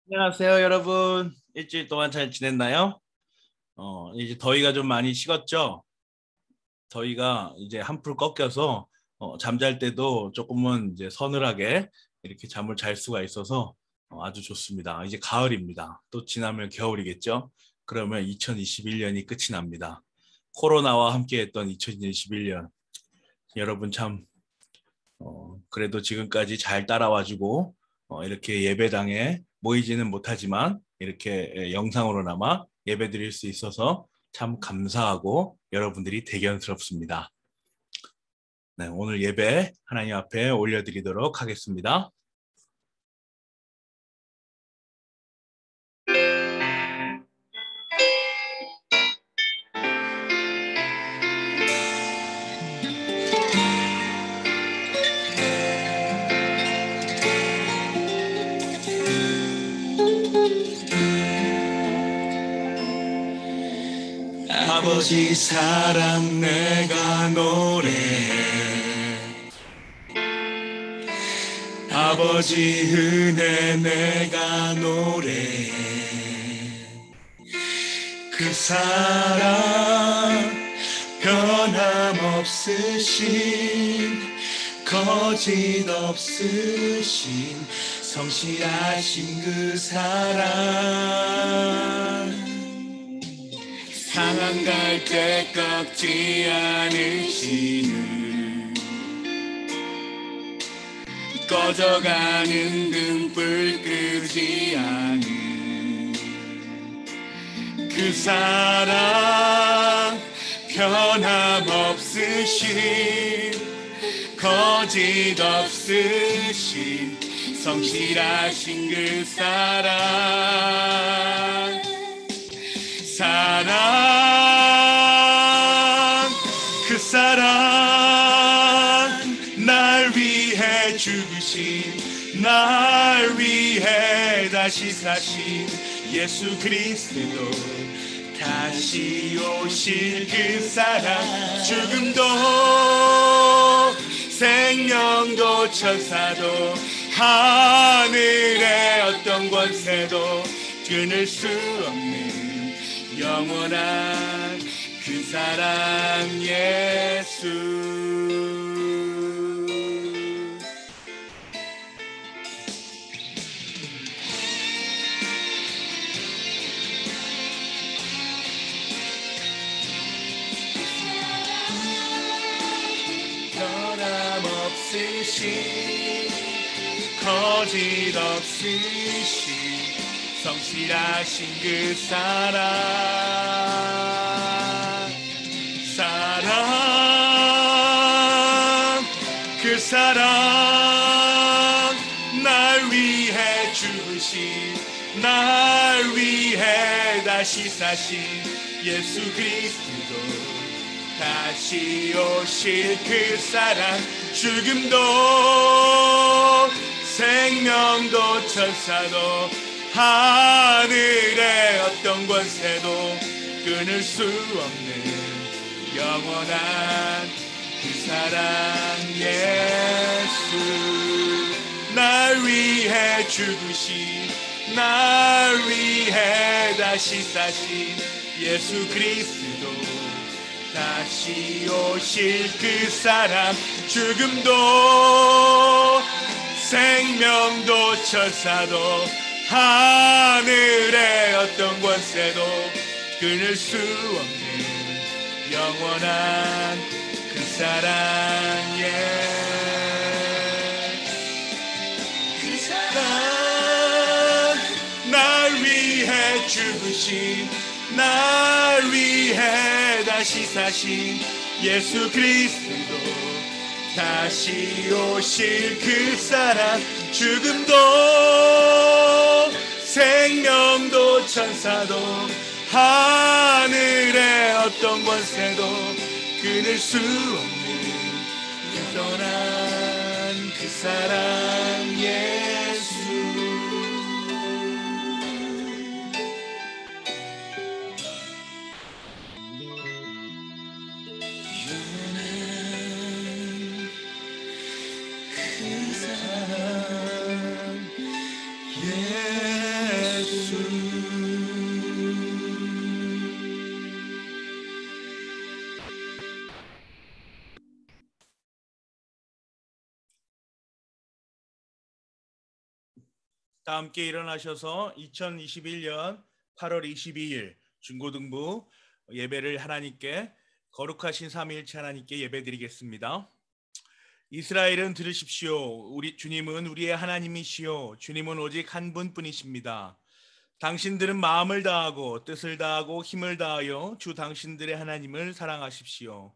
안녕하세요, 여러분. 일주일 동안 잘 지냈나요? 이제 더위가 좀 많이 식었죠? 더위가 이제 한풀 꺾여서 잠잘 때도 조금은 이제 서늘하게 이렇게 잠을 잘 수가 있어서 아주 좋습니다. 이제 가을입니다. 또 지나면 겨울이겠죠? 그러면 2021년이 끝이 납니다. 코로나와 함께했던 2021년. 여러분 참 그래도 지금까지 잘 따라와주고 이렇게 예배당에 모이지는 못하지만 이렇게 영상으로나마 예배드릴 수 있어서 참 감사하고 여러분들이 대견스럽습니다. 네, 오늘 예배 하나님 앞에 올려드리도록 하겠습니다. 아버지 사랑 내가 노래해, 아버지 은혜 내가 노래해. 그 사랑 변함없으신, 거짓 없으신, 성실하신 그 사랑, 상한 갈 때 꺾지 않으시는, 꺼져가는 등불 끄지 않은 그 사랑, 변함없으신, 거짓 없으신, 성실하신 그 사랑, 사랑, 그 사랑, 날 위해 죽으신, 날 위해 다시 사신 예수 그리스도, 다시 오실 그 사랑, 죽음도 생명도 천사도 하늘의 어떤 권세도 끊을 수 없는 영원한 그 사랑 예수. 변함없으신, 거짓 없으신, 성실하신 그 사랑, 사랑, 그 사랑, 날 위해 죽으신, 날 위해 다시 사신 예수 그리스도, 다시 오실 그 사랑, 죽음도 생명도 천사도 하늘의 어떤 권세도 끊을 수 없는 영원한 그 사랑 예수, 날 위해 죽으신, 날 위해 다시 사신 예수 그리스도, 다시 오실 그 사람, 죽음도 생명도 천사도 하늘의 어떤 권세도 끊을 수 없는 영원한 그 사랑 그 사랑, 날 위해 죽으신, 날 위해 다시 사신 예수 그리스도, 다시 오실 그 사랑, 죽음도 생명도 천사도 하늘의 어떤 권세도 끊을 수 없는 영원한 그 사랑 예수. 그 사랑 예수. 다 함께 일어나셔서 2021년 8월 22일 중고등부 예배를 하나님께 거룩하신 삼위일체 하나님께 예배드리겠습니다. 이스라엘은 들으십시오. 우리 주님은 우리의 하나님이시요 주님은 오직 한 분뿐이십니다. 당신들은 마음을 다하고 뜻을 다하고 힘을 다하여 주 당신들의 하나님을 사랑하십시오.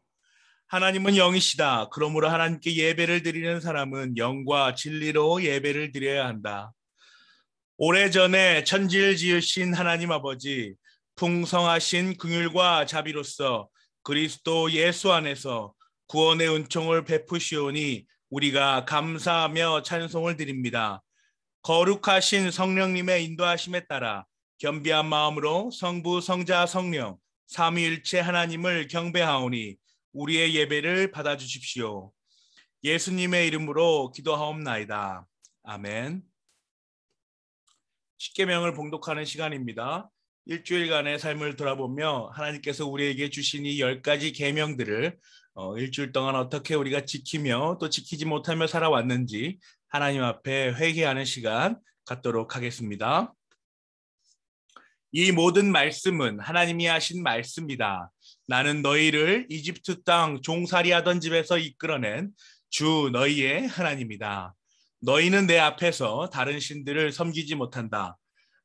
하나님은 영이시다. 그러므로 하나님께 예배를 드리는 사람은 영과 진리로 예배를 드려야 한다. 오래전에 천지를 지으신 하나님 아버지, 풍성하신 긍휼과 자비로서 그리스도 예수 안에서 구원의 은총을 베푸시오니 우리가 감사하며 찬송을 드립니다. 거룩하신 성령님의 인도하심에 따라 겸비한 마음으로 성부, 성자, 성령 삼위일체 하나님을 경배하오니 우리의 예배를 받아주십시오. 예수님의 이름으로 기도하옵나이다. 아멘. 십계명을 봉독하는 시간입니다. 일주일간의 삶을 돌아보며 하나님께서 우리에게 주신 이 10가지 계명들을 일주일 동안 어떻게 우리가 지키며 또 지키지 못하며 살아왔는지 하나님 앞에 회개하는 시간 갖도록 하겠습니다. 이 모든 말씀은 하나님이 하신 말씀이다. 나는 너희를 이집트 땅 종살이하던 집에서 이끌어낸 주 너희의 하나님이다. 너희는 내 앞에서 다른 신들을 섬기지 못한다.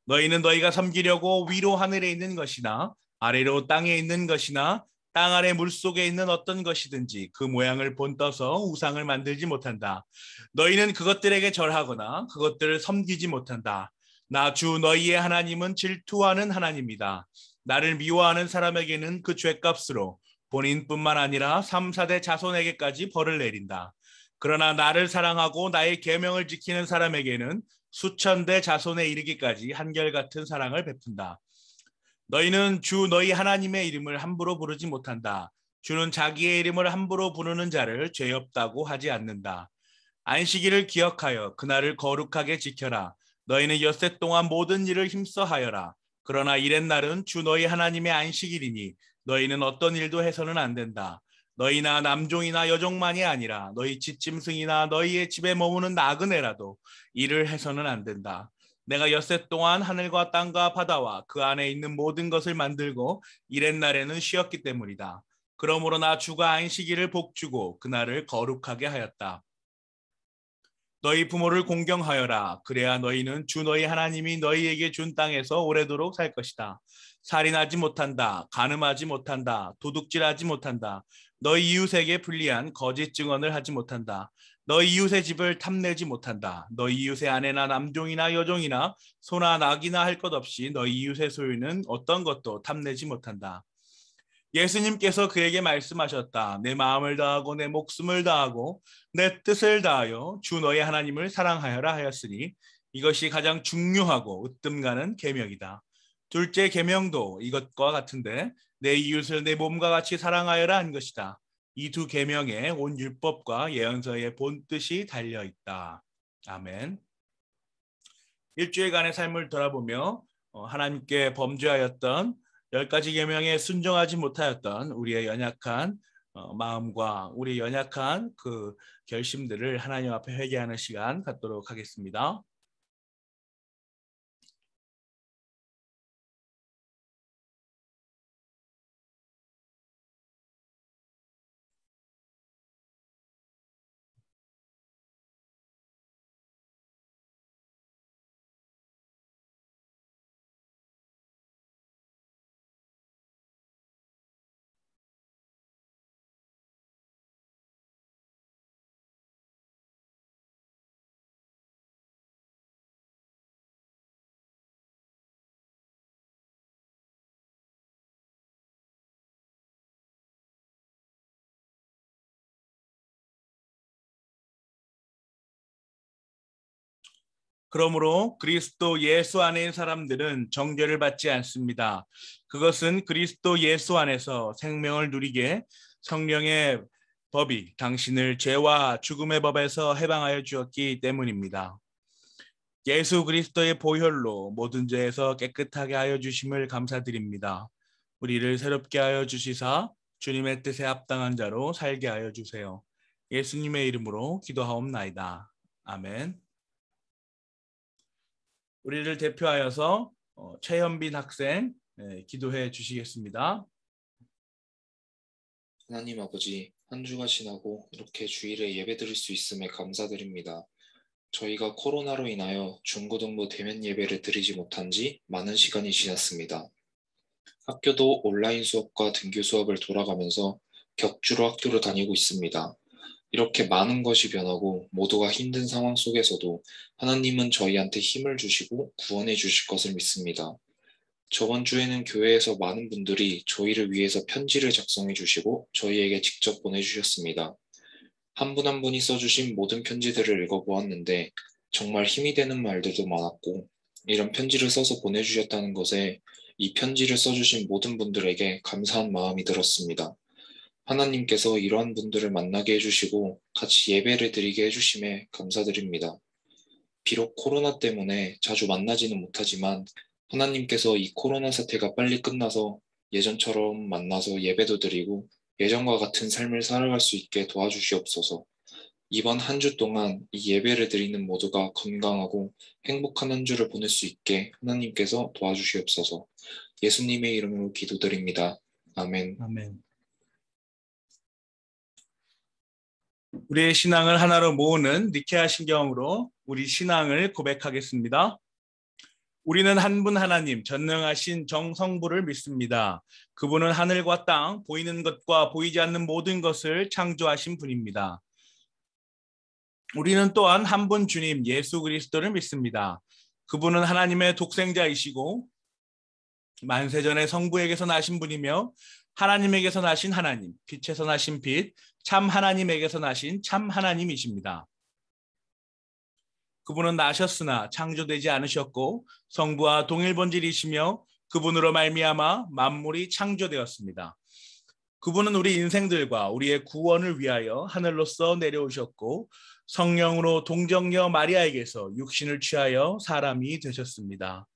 너희는 너희가 섬기려고 위로 하늘에 있는 것이나 아래로 땅에 있는 것이나 땅 아래 물속에 있는 어떤 것이든지 그 모양을 본떠서 우상을 만들지 못한다. 너희는 그것들에게 절하거나 그것들을 섬기지 못한다. 나 주 너희의 하나님은 질투하는 하나님이다. 나를 미워하는 사람에게는 그 죄값으로 본인뿐만 아니라 3, 4대 자손에게까지 벌을 내린다. 그러나 나를 사랑하고 나의 계명을 지키는 사람에게는 수천 대 자손에 이르기까지 한결같은 사랑을 베푼다. 너희는 주 너희 하나님의 이름을 함부로 부르지 못한다. 주는 자기의 이름을 함부로 부르는 자를 죄 없다고 하지 않는다. 안식일을 기억하여 그날을 거룩하게 지켜라. 너희는 엿새 동안 모든 일을 힘써 하여라. 그러나 이렛날은 주 너희 하나님의 안식일이니 너희는 어떤 일도 해서는 안 된다. 너희나 남종이나 여종만이 아니라 너희 뒷짐승이나 너희의 집에 머무는 나그네라도 일을 해서는 안 된다. 내가 엿새 동안 하늘과 땅과 바다와 그 안에 있는 모든 것을 만들고 이렛날에는 쉬었기 때문이다. 그러므로 나 주가 안식일을 복주고 그날을 거룩하게 하였다. 너희 부모를 공경하여라. 그래야 너희는 주 너희 하나님이 너희에게 준 땅에서 오래도록 살 것이다. 살인하지 못한다. 간음하지 못한다. 도둑질하지 못한다. 너희 이웃에게 불리한 거짓 증언을 하지 못한다. 너희 이웃의 집을 탐내지 못한다. 너희 이웃의 아내나 남종이나 여종이나 소나 낙이나 할 것 없이 너희 이웃의 소유는 어떤 것도 탐내지 못한다. 예수님께서 그에게 말씀하셨다. 내 마음을 다하고 내 목숨을 다하고 내 뜻을 다하여 주 너의 하나님을 사랑하여라 하였으니 이것이 가장 중요하고 으뜸 가는 계명이다. 둘째 계명도 이것과 같은데 내 이웃을 내 몸과 같이 사랑하여라 한 것이다. 이 두 계명에 온 율법과 예언서의 본뜻이 달려 있다. 아멘. 일주일간의 삶을 돌아보며 하나님께 범죄하였던 10가지 계명에 순종하지 못하였던 우리의 연약한 마음과 우리의 연약한 그 결심들을 하나님 앞에 회개하는 시간 갖도록 하겠습니다. 그러므로 그리스도 예수 안에 있는 사람들은 정죄를 받지 않습니다. 그것은 그리스도 예수 안에서 생명을 누리게 성령의 법이 당신을 죄와 죽음의 법에서 해방하여 주었기 때문입니다. 예수 그리스도의 보혈로 모든 죄에서 깨끗하게 하여 주심을 감사드립니다. 우리를 새롭게 하여 주시사 주님의 뜻에 합당한 자로 살게 하여 주세요. 예수님의 이름으로 기도하옵나이다. 아멘. 우리를 대표하여서 최현빈 학생 기도해 주시겠습니다. 하나님 아버지, 한 주가 지나고 이렇게 주일에 예배드릴 수 있음에 감사드립니다. 저희가 코로나로 인하여 중고등부 대면 예배를 드리지 못한 지 많은 시간이 지났습니다. 학교도 온라인 수업과 등교 수업을 돌아가면서 격주로 학교를 다니고 있습니다. 이렇게 많은 것이 변하고 모두가 힘든 상황 속에서도 하나님은 저희한테 힘을 주시고 구원해 주실 것을 믿습니다. 저번 주에는 교회에서 많은 분들이 저희를 위해서 편지를 작성해 주시고 저희에게 직접 보내주셨습니다. 한 분 한 분이 써주신 모든 편지들을 읽어보았는데 정말 힘이 되는 말들도 많았고, 이런 편지를 써서 보내주셨다는 것에 이 편지를 써주신 모든 분들에게 감사한 마음이 들었습니다. 하나님께서 이러한 분들을 만나게 해주시고 같이 예배를 드리게 해주심에 감사드립니다. 비록 코로나 때문에 자주 만나지는 못하지만 하나님께서 이 코로나 사태가 빨리 끝나서 예전처럼 만나서 예배도 드리고 예전과 같은 삶을 살아갈 수 있게 도와주시옵소서. 이번 한 주 동안 이 예배를 드리는 모두가 건강하고 행복한 한 주를 보낼 수 있게 하나님께서 도와주시옵소서. 예수님의 이름으로 기도드립니다. 아멘. 아멘. 우리의 신앙을 하나로 모으는 니케아 신경으로 우리 신앙을 고백하겠습니다. 우리는 한 분 하나님 전능하신 정성부를 믿습니다. 그분은 하늘과 땅, 보이는 것과 보이지 않는 모든 것을 창조하신 분입니다. 우리는 또한 한 분 주님 예수 그리스도를 믿습니다. 그분은 하나님의 독생자이시고 만세전에 성부에게서 나신 분이며 하나님에게서 나신 하나님, 빛에서 나신 빛, 참 하나님에게서 나신 참 하나님이십니다. 그분은 나셨으나 창조되지 않으셨고 성부와 동일본질이시며 그분으로 말미암아 만물이 창조되었습니다. 그분은 우리 인생들과 우리의 구원을 위하여 하늘로서 내려오셨고 성령으로 동정녀 마리아에게서 육신을 취하여 사람이 되셨습니다.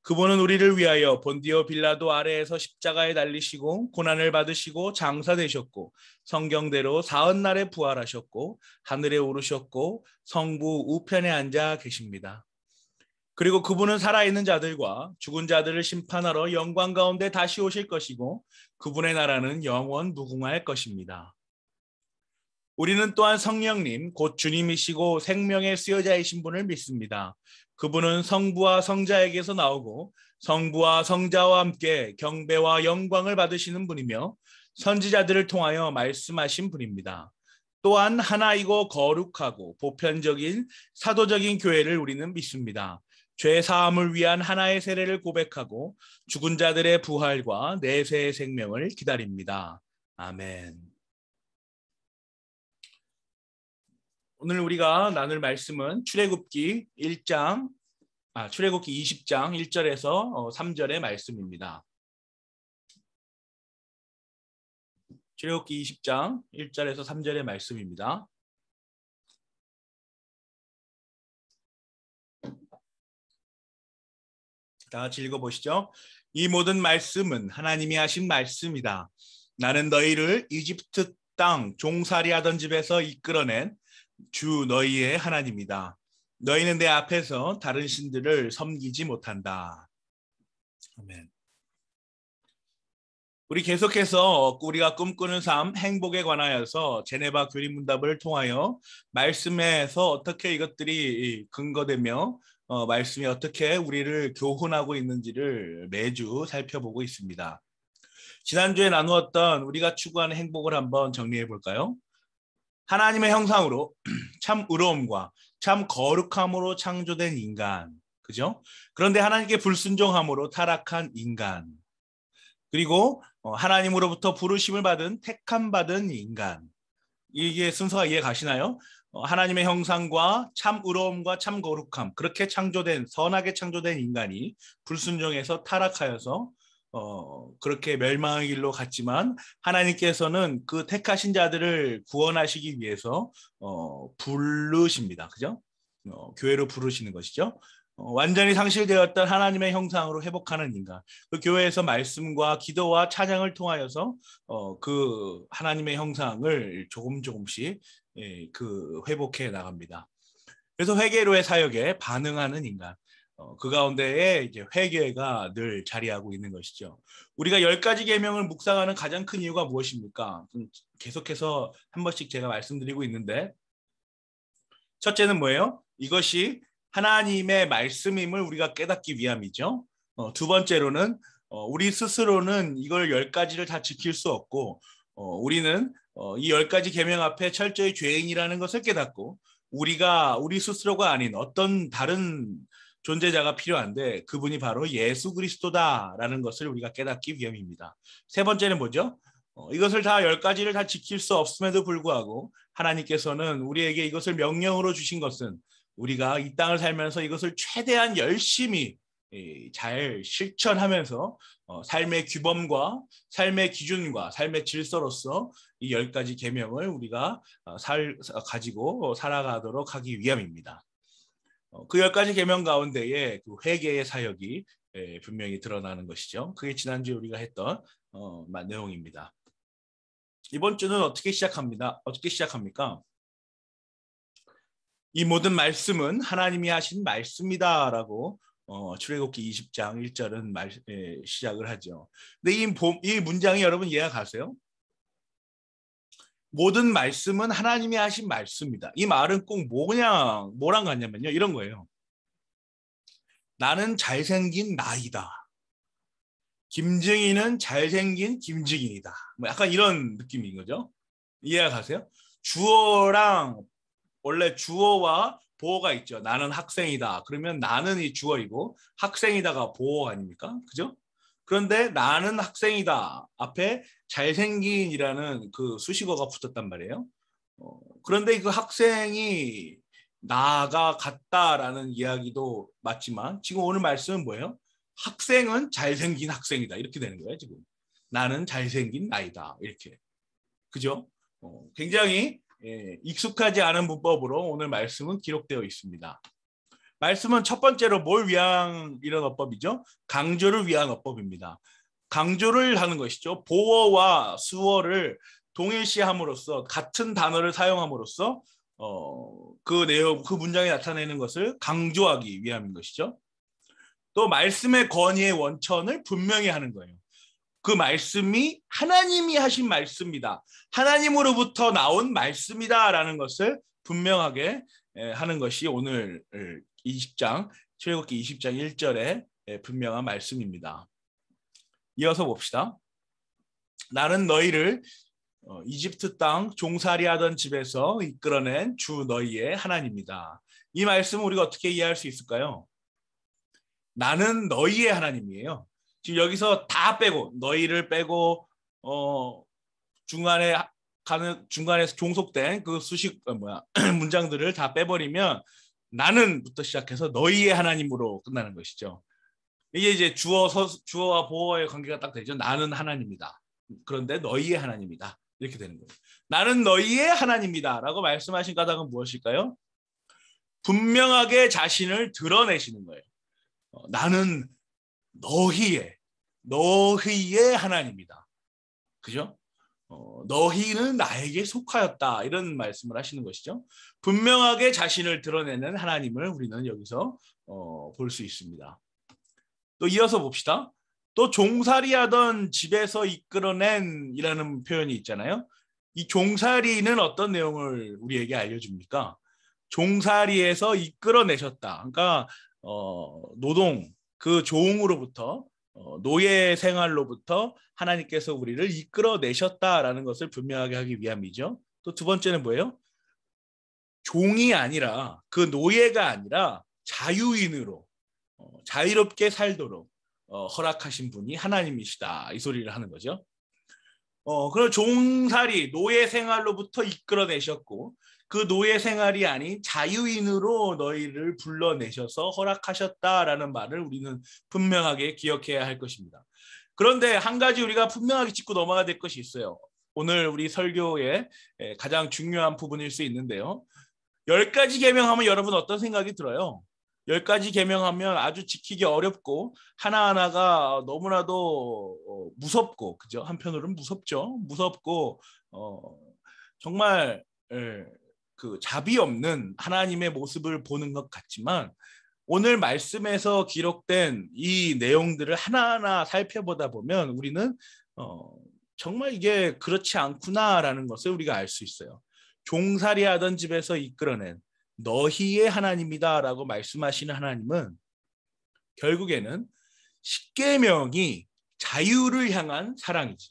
그분은 우리를 위하여 본디오 빌라도 아래에서 십자가에 달리시고 고난을 받으시고 장사되셨고 성경대로 사흘날에 부활하셨고 하늘에 오르셨고 성부 우편에 앉아 계십니다. 그리고 그분은 살아있는 자들과 죽은 자들을 심판하러 영광 가운데 다시 오실 것이고 그분의 나라는 영원 무궁할 것입니다. 우리는 또한 성령님 곧 주님이시고 생명의 수여자이신 분을 믿습니다. 그분은 성부와 성자에게서 나오고 성부와 성자와 함께 경배와 영광을 받으시는 분이며 선지자들을 통하여 말씀하신 분입니다. 또한 하나이고 거룩하고 보편적인 사도적인 교회를 우리는 믿습니다. 죄 사함을 위한 하나의 세례를 고백하고 죽은 자들의 부활과 내세의 생명을 기다립니다. 아멘. 오늘 우리가 나눌 말씀은 출애굽기 20장 1절에서 3절의 말씀입니다. 출애굽기 20장 1절에서 3절의 말씀입니다. 다 같이 읽어보시죠. 이 모든 말씀은 하나님이 하신 말씀이다. 나는 너희를 이집트 땅 종살이 하던 집에서 이끌어낸 주 너희의 하나님이다. 너희는 내 앞에서 다른 신들을 섬기지 못한다. 아멘. 우리 계속해서 우리가 꿈꾸는 삶, 행복에 관하여서 제네바 교리문답을 통하여 말씀에서 어떻게 이것들이 근거되며 말씀이 어떻게 우리를 교훈하고 있는지를 매주 살펴보고 있습니다. 지난주에 나누었던 우리가 추구하는 행복을 한번 정리해 볼까요? 하나님의 형상으로 참 의로움과 참 거룩함으로 창조된 인간, 그죠? 그런데 하나님께 불순종함으로 타락한 인간, 그리고 하나님으로부터 부르심을 받은 택함 받은 인간. 이게 순서가 이해 가시나요? 하나님의 형상과 참 의로움과 참 거룩함, 그렇게 창조된 선하게 창조된 인간이 불순종해서 타락하여서 그렇게 멸망의 길로 갔지만 하나님께서는 그 택하신 자들을 구원하시기 위해서 부르십니다. 그죠? 교회로 부르시는 것이죠. 완전히 상실되었던 하나님의 형상으로 회복하는 인간. 그 교회에서 말씀과 기도와 찬양을 통하여서 그 하나님의 형상을 조금씩 그 회복해 나갑니다. 그래서 회개로의 사역에 반응하는 인간. 그 가운데에 이제 회개가 늘 자리하고 있는 것이죠. 우리가 10가지 계명을 묵상하는 가장 큰 이유가 무엇입니까? 계속해서 한 번씩 제가 말씀드리고 있는데, 첫째는 뭐예요? 이것이 하나님의 말씀임을 우리가 깨닫기 위함이죠. 두 번째로는 우리 스스로는 이걸 10가지를 다 지킬 수 없고 우리는 이 10가지 계명 앞에 철저히 죄인이라는 것을 깨닫고 우리 스스로가 아닌 어떤 다른 존재자가 필요한데 그분이 바로 예수 그리스도다라는 것을 우리가 깨닫기 위함입니다. 세 번째는 뭐죠? 이것을 다 10가지를 다 지킬 수 없음에도 불구하고 하나님께서는 우리에게 이것을 명령으로 주신 것은 우리가 이 땅을 살면서 이것을 최대한 열심히 잘 실천하면서 삶의 규범과 삶의 기준과 삶의 질서로서 이 10가지 계명을 우리가 가지고 살아가도록 하기 위함입니다. 그 10가지 계명 가운데에 그 회개의 사역이 분명히 드러나는 것이죠. 그게 지난주에 우리가 했던 내용입니다. 이번 주는 어떻게 시작합니까? 이 모든 말씀은 하나님이 하신 말씀이다라고 출애굽기 20장 1절은 시작을 하죠. 근데 이 문장이 여러분 이해가 가세요? 모든 말씀은 하나님이 하신 말씀이다. 이 말은 꼭 뭐랑 같냐면요. 이런 거예요. 나는 잘생긴 나이다. 김증인은 잘생긴 김증인이다. 뭐 약간 이런 느낌인 거죠. 이해가 가세요? 원래 주어와 보어가 있죠. 나는 학생이다. 그러면 나는 이 주어이고 학생이다가 보어 아닙니까? 그죠? 그런데 나는 학생이다 앞에 잘생긴이라는 그 수식어가 붙었단 말이에요. 그런데 그 학생이 나가 같다라는 이야기도 맞지만 지금 오늘 말씀은 뭐예요? 학생은 잘생긴 학생이다. 이렇게 되는 거예요, 지금. 나는 잘생긴 나이다. 이렇게. 그죠? 굉장히 익숙하지 않은 문법으로 오늘 말씀은 기록되어 있습니다. 말씀은 첫 번째로 뭘 위한 이런 어법이죠? 강조를 위한 어법입니다. 강조를 하는 것이죠. 보어와 수어를 동일시함으로써 같은 단어를 사용함으로써 그 문장에 나타내는 것을 강조하기 위함인 것이죠. 또 말씀의 권위의 원천을 분명히 하는 거예요. 그 말씀이 하나님이 하신 말씀이다. 하나님으로부터 나온 말씀이다라는 것을 분명하게 하는 것이 오늘 20장, 출애굽기 20장 1절의 분명한 말씀입니다. 이어서 봅시다. 나는 너희를 이집트 땅 종살이하던 집에서 이끌어낸 주 너희의 하나님이다. 이 말씀을 우리가 어떻게 이해할 수 있을까요? 나는 너희의 하나님이에요. 지금 여기서 다 빼고 너희를 빼고 중간에서 종속된 그 문장들을 다 빼버리면 나는부터 시작해서 너희의 하나님으로 끝나는 것이죠. 이게 이제 주어와 보어의 관계가 딱 되죠. 나는 하나님이다. 그런데 너희의 하나님이다. 이렇게 되는 거예요. 나는 너희의 하나님이다라고 말씀하신 까닭은 무엇일까요? 분명하게 자신을 드러내시는 거예요. 나는 너희의 하나님이다. 그죠? 너희는 나에게 속하였다. 이런 말씀을 하시는 것이죠. 분명하게 자신을 드러내는 하나님을 우리는 여기서 볼 수 있습니다. 또 이어서 봅시다. 또 종살이하던 집에서 이끌어낸 이라는 표현이 있잖아요. 이 종살이는 어떤 내용을 우리에게 알려줍니까? 종살이에서 이끌어내셨다. 그러니까 노동, 그 종으로부터 노예 생활로부터 하나님께서 우리를 이끌어내셨다라는 것을 분명하게 하기 위함이죠. 또 두 번째는 뭐예요? 종이 아니라 그 노예가 아니라 자유인으로 자유롭게 살도록 허락하신 분이 하나님이시다. 이 소리를 하는 거죠. 그런 종살이 노예 생활로부터 이끌어내셨고 그 노예 생활이 아닌 자유인으로 너희를 불러내셔서 허락하셨다라는 말을 우리는 분명하게 기억해야 할 것입니다. 그런데 한 가지 우리가 분명하게 짚고 넘어가야 될 것이 있어요. 오늘 우리 설교의 가장 중요한 부분일 수 있는데요. 10가지 계명하면 여러분 어떤 생각이 들어요? 10가지 계명하면 아주 지키기 어렵고 하나하나가 너무나도 무섭고, 그죠? 한편으로는 무섭고 정말 그 자비 없는 하나님의 모습을 보는 것 같지만 오늘 말씀에서 기록된 이 내용들을 하나하나 살펴보다 보면 우리는 정말 이게 그렇지 않구나라는 것을 우리가 알 수 있어요. 종살이 하던 집에서 이끌어낸 너희의 하나님이다라고 말씀하시는 하나님은 결국에는 십계명이 자유를 향한 사랑이지,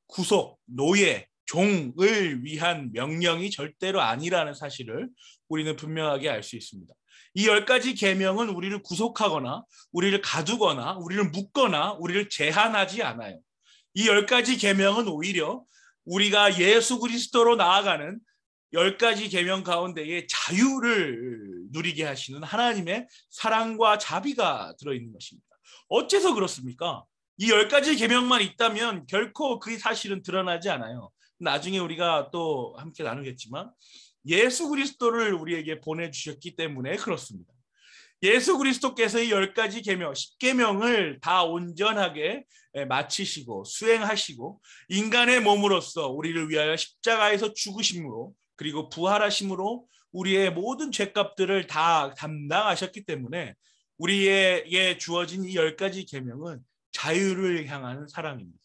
구속, 노예, 종을 위한 명령이 절대로 아니라는 사실을 우리는 분명하게 알 수 있습니다. 이 10가지 계명은 우리를 구속하거나 우리를 가두거나 우리를 묶거나 우리를 제한하지 않아요. 이 10가지 계명은 오히려 우리가 예수 그리스도로 나아가는 10가지 계명 가운데에 자유를 누리게 하시는 하나님의 사랑과 자비가 들어있는 것입니다. 어째서 그렇습니까? 이 10가지 계명만 있다면 결코 그 사실은 드러나지 않아요. 나중에 우리가 또 함께 나누겠지만 예수 그리스도를 우리에게 보내주셨기 때문에 그렇습니다. 예수 그리스도께서 이 10가지 계명, 10계명을 다 온전하게 마치시고 수행하시고 인간의 몸으로서 우리를 위하여 십자가에서 죽으심으로 그리고 부활하심으로 우리의 모든 죄값들을 다 담당하셨기 때문에 우리에게 주어진 이 10가지 계명은 자유를 향하는 사랑입니다.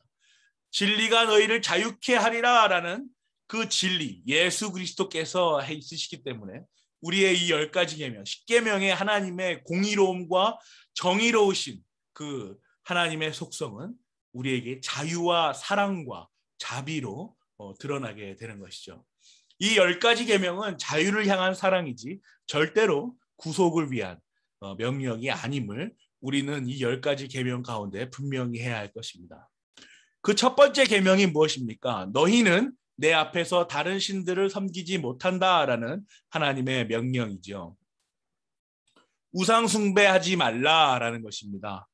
진리가 너희를 자유케 하리라 라는 그 진리, 예수 그리스도께서 해 있으시기 때문에 우리의 이 10가지 계명, 10계명의 하나님의 공의로움과 정의로우신 그 하나님의 속성은 우리에게 자유와 사랑과 자비로 드러나게 되는 것이죠. 이 10가지 계명은 자유를 향한 사랑이지 절대로 구속을 위한 명령이 아님을 우리는 이 10가지 계명 가운데 분명히 해야 할 것입니다. 그 첫 번째 계명이 무엇입니까? 너희는 내 앞에서 다른 신들을 섬기지 못한다라는 하나님의 명령이죠. 우상 숭배하지 말라라는 것입니다.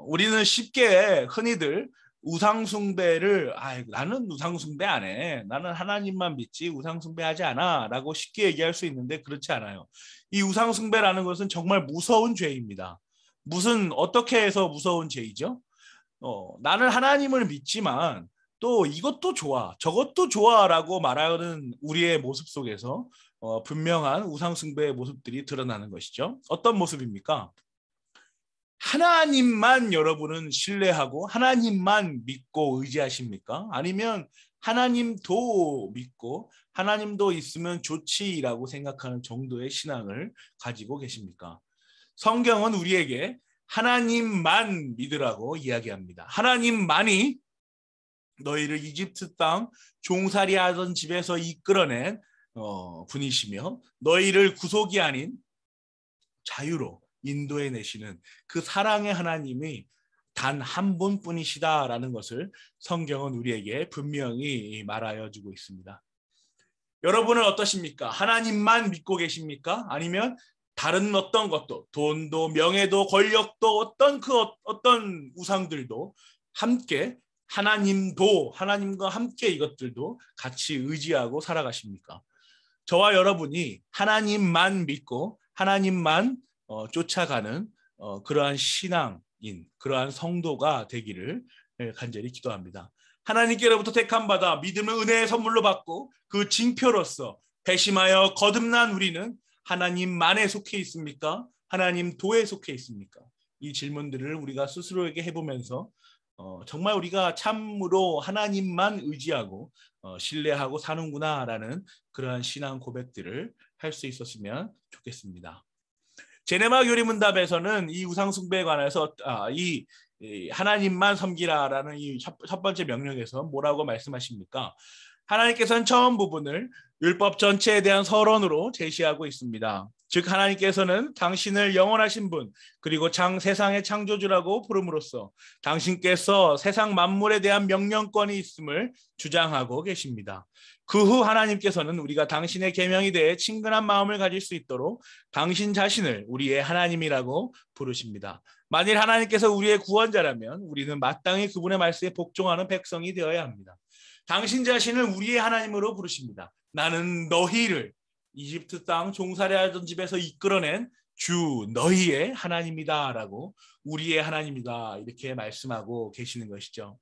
우리는 쉽게 흔히들 우상 숭배를 나는 우상 숭배 안 해. 나는 하나님만 믿지 우상 숭배하지 않아 라고 쉽게 얘기할 수 있는데 그렇지 않아요. 이 우상 숭배라는 것은 정말 무서운 죄입니다. 어떻게 해서 무서운 죄이죠? 나는 하나님을 믿지만 또 이것도 좋아, 저것도 좋아라고 말하는 우리의 모습 속에서 분명한 우상 숭배의 모습들이 드러나는 것이죠. 어떤 모습입니까? 하나님만 여러분은 신뢰하고 하나님만 믿고 의지하십니까? 아니면 하나님도 믿고 하나님도 있으면 좋지라고 생각하는 정도의 신앙을 가지고 계십니까? 성경은 우리에게 하나님만 믿으라고 이야기합니다. 하나님만이 너희를 이집트 땅 종살이 하던 집에서 이끌어낸 분이시며 너희를 구속이 아닌 자유로 인도해 내시는 그 사랑의 하나님이 단 한 분뿐이시다라는 것을 성경은 우리에게 분명히 말하여 주고 있습니다. 여러분은 어떠십니까? 하나님만 믿고 계십니까? 아니면 다른 어떤 것도, 돈도 명예도 권력도 어떤 우상들도 함께 하나님과 함께 이것들도 같이 의지하고 살아가십니까? 저와 여러분이 하나님만 믿고 하나님만 쫓아가는 그러한 신앙인, 그러한 성도가 되기를 간절히 기도합니다. 하나님께로부터 택함받아 믿음을 은혜의 선물로 받고 그 징표로서 배심하여 거듭난 우리는 하나님만에 속해 있습니까? 하나님 도에 속해 있습니까? 이 질문들을 우리가 스스로에게 해보면서 정말 우리가 참으로 하나님만 의지하고 신뢰하고 사는구나라는 그러한 신앙 고백들을 할 수 있었으면 좋겠습니다. 제네마 교리문답에서는 이 우상숭배에 관해서 이 하나님만 섬기라라는 이 첫 번째 명령에서 뭐라고 말씀하십니까? 하나님께서는 처음 부분을 율법 전체에 대한 서론으로 제시하고 있습니다. 즉 하나님께서는 당신을 영원하신 분 그리고 세상의 창조주라고 부름으로써 당신께서 세상 만물에 대한 명령권이 있음을 주장하고 계십니다. 그 후 하나님께서는 우리가 당신의 계명에 대해 친근한 마음을 가질 수 있도록 당신 자신을 우리의 하나님이라고 부르십니다. 만일 하나님께서 우리의 구원자라면 우리는 마땅히 그분의 말씀에 복종하는 백성이 되어야 합니다. 당신 자신을 우리의 하나님으로 부르십니다. 나는 너희를 이집트 땅 종살이하던 집에서 이끌어낸 주 너희의 하나님이다 라고 우리의 하나님이다 이렇게 말씀하고 계시는 것이죠.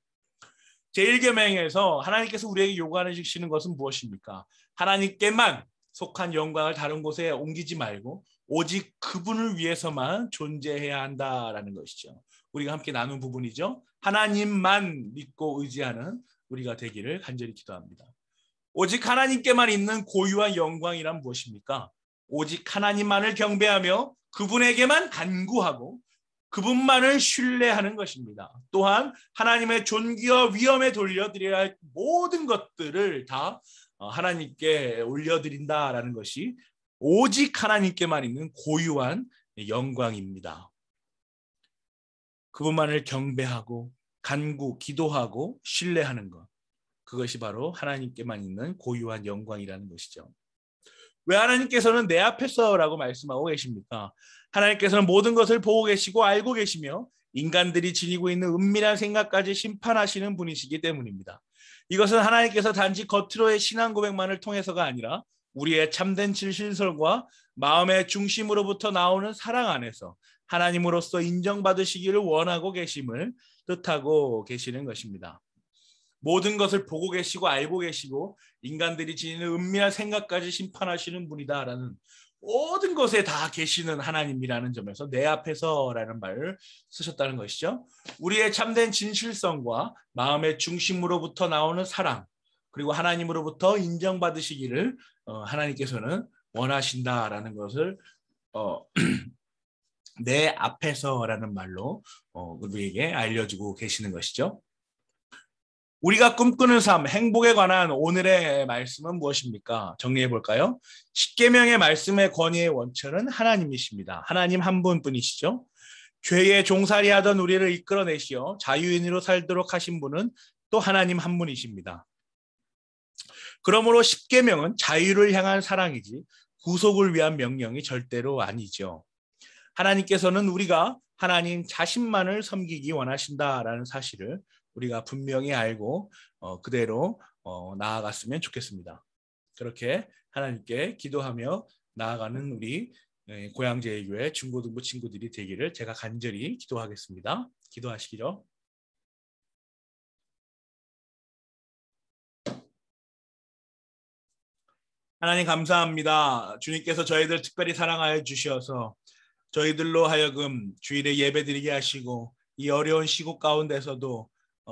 제1계명에서 하나님께서 우리에게 요구하시는 것은 무엇입니까? 하나님께만 속한 영광을 다른 곳에 옮기지 말고 오직 그분을 위해서만 존재해야 한다라는 것이죠. 우리가 함께 나눈 부분이죠. 하나님만 믿고 의지하는 우리가 되기를 간절히 기도합니다. 오직 하나님께만 있는 고유한 영광이란 무엇입니까? 오직 하나님만을 경배하며 그분에게만 간구하고 그분만을 신뢰하는 것입니다. 또한 하나님의 존귀와 위엄에 돌려드려야 할 모든 것들을 다 하나님께 올려드린다라는 것이 오직 하나님께만 있는 고유한 영광입니다. 그분만을 경배하고 간구, 기도하고 신뢰하는 것. 그것이 바로 하나님께만 있는 고유한 영광이라는 것이죠. 왜 하나님께서는 내 앞에서라고 말씀하고 계십니까? 하나님께서는 모든 것을 보고 계시고 알고 계시며 인간들이 지니고 있는 은밀한 생각까지 심판하시는 분이시기 때문입니다. 이것은 하나님께서 단지 겉으로의 신앙 고백만을 통해서가 아니라 우리의 참된 진실설과 마음의 중심으로부터 나오는 사랑 안에서 하나님으로서 인정받으시기를 원하고 계심을 뜻하고 계시는 것입니다. 모든 것을 보고 계시고 알고 계시고 인간들이 지니는 은밀한 생각까지 심판하시는 분이다라는 모든 것에 다 계시는 하나님이라는 점에서 내 앞에서라는 말을 쓰셨다는 것이죠. 우리의 참된 진실성과 마음의 중심으로부터 나오는 사랑 그리고 하나님으로부터 인정받으시기를 하나님께서는 원하신다라는 것을 내 앞에서라는 말로 우리에게 알려주고 계시는 것이죠. 우리가 꿈꾸는 삶, 행복에 관한 오늘의 말씀은 무엇입니까? 정리해 볼까요? 십계명의 말씀의 권위의 원천은 하나님이십니다. 하나님 한 분뿐이시죠. 죄에 종살이하던 우리를 이끌어내시어 자유인으로 살도록 하신 분은 또 하나님 한 분이십니다. 그러므로 십계명은 자유를 향한 사랑이지 구속을 위한 명령이 절대로 아니죠. 하나님께서는 우리가 하나님 자신만을 섬기기 원하신다라는 사실을 우리가 분명히 알고 그대로 나아갔으면 좋겠습니다. 그렇게 하나님께 기도하며 나아가는 우리 고양제일교회 중고등부 친구들이 되기를 제가 간절히 기도하겠습니다. 기도하시기로. 하나님 감사합니다. 주님께서 저희들 특별히 사랑하여 주셔서 저희들로 하여금 주일에 예배드리게 하시고 이 어려운 시국 가운데서도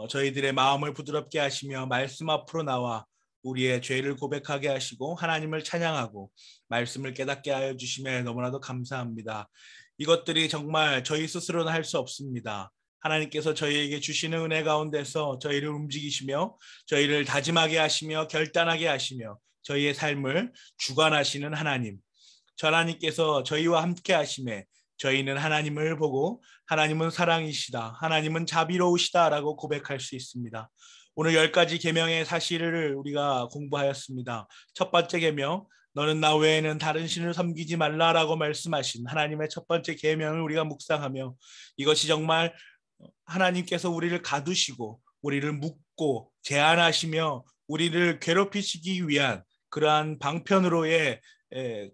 저희들의 마음을 부드럽게 하시며 말씀 앞으로 나와 우리의 죄를 고백하게 하시고 하나님을 찬양하고 말씀을 깨닫게 하여 주시며 너무나도 감사합니다. 이것들이 정말 저희 스스로는 할 수 없습니다. 하나님께서 저희에게 주시는 은혜 가운데서 저희를 움직이시며 저희를 다짐하게 하시며 결단하게 하시며 저희의 삶을 주관하시는 하나님. 하나님께서 저희와 함께 하심에 저희는 하나님을 보고 하나님은 사랑이시다, 하나님은 자비로우시다라고 고백할 수 있습니다. 오늘 10가지 계명의 사실을 우리가 공부하였습니다. 첫 번째 계명, 너는 나 외에는 다른 신을 섬기지 말라라고 말씀하신 하나님의 첫 번째 계명을 우리가 묵상하며 이것이 정말 하나님께서 우리를 가두시고 우리를 묶고 제한하시며 우리를 괴롭히시기 위한 그러한 방편으로의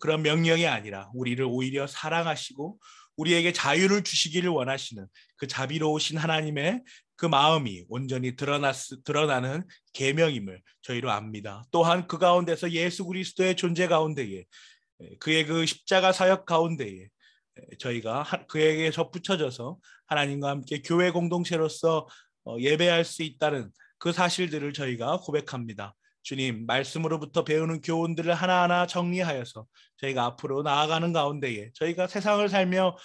그런 명령이 아니라 우리를 오히려 사랑하시고 우리에게 자유를 주시기를 원하시는 그 자비로우신 하나님의 그 마음이 온전히 드러나는 계명임을 저희로 압니다. 또한 그 가운데서 예수 그리스도의 존재 가운데에 그의 그 십자가 사역 가운데에 저희가 그에게서 붙여져서 하나님과 함께 교회 공동체로서 예배할 수 있다는 그 사실들을 저희가 고백합니다. 주님, 말씀으로부터 배우는 교훈들을 하나하나 정리하여서 저희가 앞으로 나아가는 가운데에 저희가 세상을 살며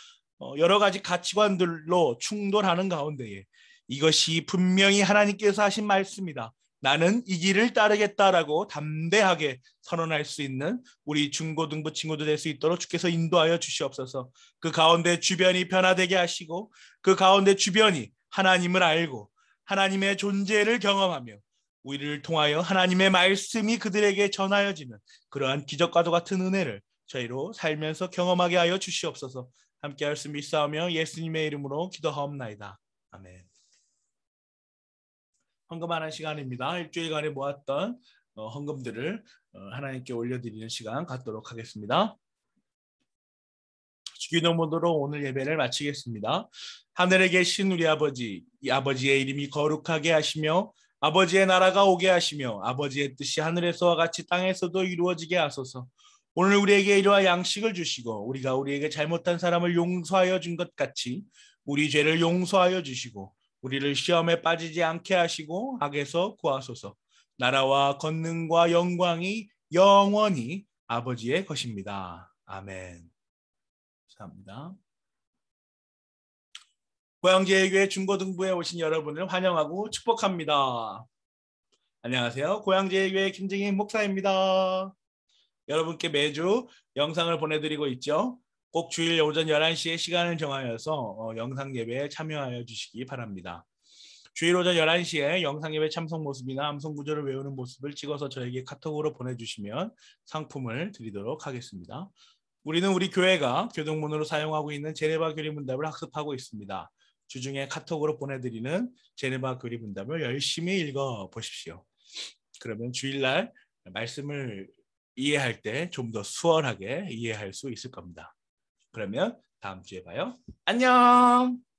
여러 가지 가치관들로 충돌하는 가운데에 이것이 분명히 하나님께서 하신 말씀이다. 나는 이 길을 따르겠다라고 담대하게 선언할 수 있는 우리 중고등부 친구들 될 수 있도록 주께서 인도하여 주시옵소서. 그 가운데 주변이 변화되게 하시고 그 가운데 주변이 하나님을 알고 하나님의 존재를 경험하며 우리를 통하여 하나님의 말씀이 그들에게 전하여지는 그러한 기적과도 같은 은혜를 저희로 살면서 경험하게 하여 주시옵소서. 함께 할 수 믿사오며 예수님의 이름으로 기도하옵나이다. 아멘. 헌금하는 시간입니다. 일주일간에 모았던 헌금들을 하나님께 올려드리는 시간 갖도록 하겠습니다. 주기도문으로 오늘 예배를 마치겠습니다. 하늘에 계신 우리 아버지, 이 아버지의 이름이 거룩하게 하시며 아버지의 나라가 오게 하시며 아버지의 뜻이 하늘에서와 같이 땅에서도 이루어지게 하소서. 오늘 우리에게 이러한 양식을 주시고 우리가 우리에게 잘못한 사람을 용서하여 준 것 같이 우리 죄를 용서하여 주시고 우리를 시험에 빠지지 않게 하시고 악에서 구하소서. 나라와 권능과 영광이 영원히 아버지의 것입니다. 아멘. 감사합니다. 고양제일교회 중고등부에 오신 여러분을 환영하고 축복합니다. 안녕하세요. 고양제일교회 김정인 목사입니다. 여러분께 매주 영상을 보내드리고 있죠. 꼭 주일 오전 11시에 시간을 정하여서 영상 예배에 참여하여 주시기 바랍니다. 주일 오전 11시에 영상 예배 참석 모습이나 암송 구절을 외우는 모습을 찍어서 저에게 카톡으로 보내주시면 상품을 드리도록 하겠습니다. 우리는 우리 교회가 교동문으로 사용하고 있는 제네바 교리문답을 학습하고 있습니다. 주중에 카톡으로 보내드리는 제네바 교리문답을 열심히 읽어보십시오. 그러면 주일날 말씀을 이해할 때 좀 더 수월하게 이해할 수 있을 겁니다. 그러면 다음 주에 봐요. 안녕.